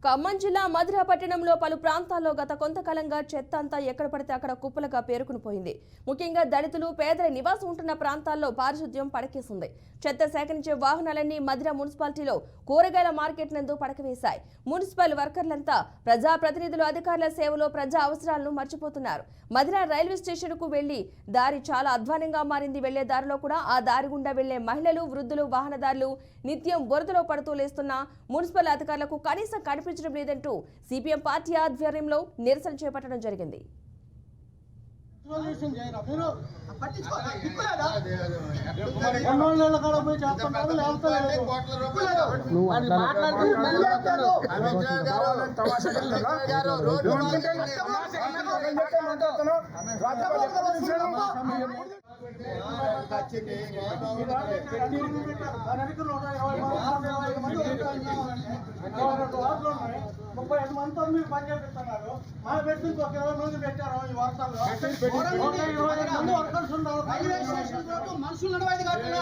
ఖమ్మం జిల్లా మధుర పట్టణంలో పలు ప్రాంతాల్లో గత కొంతకాలంగా చెత్త అంతా ఎక్కడ పడితే అక్కడ కుప్పలుగా పేరుకుని పోయింది. ముఖ్యంగా దళితులు పేదల నివాసం ఉంటున్న ప్రాంతాల్లో పారిశుద్ధ్యం పడకేసింది. చెత్త సేకరించే వాహనాలన్నీ మధుర మున్సిపాలిటీలో కూరగాయల మార్కెట్ నందు పడకవేశాయి. మున్సిపల్ వర్కర్లంతా ప్రజాప్రతినిధులు అధికారుల సేవలో ప్రజా అవసరాలను మర్చిపోతున్నారు. మధుర రైల్వే స్టేషన్ కు వెళ్లి దారి చాలా అధ్వానంగా మారింది. వెళ్లే దారిలో కూడా ఆ దారి గుండా వెళ్లే మహిళలు, వృద్ధులు, వాహనదారులు నిత్యం బురదలో పడుతూ లేస్తున్న మున్సిపల్ అధికారులకు కనీసం కనిపించడం లేదంటూ సిపిఎం పార్టీ ఆధ్వర్యంలో నిరసన చేపట్టడం జరిగింది. ముప్పై ఐదు మందితో మీరు పని చేపిస్తున్నారు. మన వ్యక్తులకు ఒక 20 మంది పెట్టారు. ఈ వర్షాల్లో 20 మంది వర్కర్స్ ఉన్నారు. మనుషులు నడవైదు కాకుండా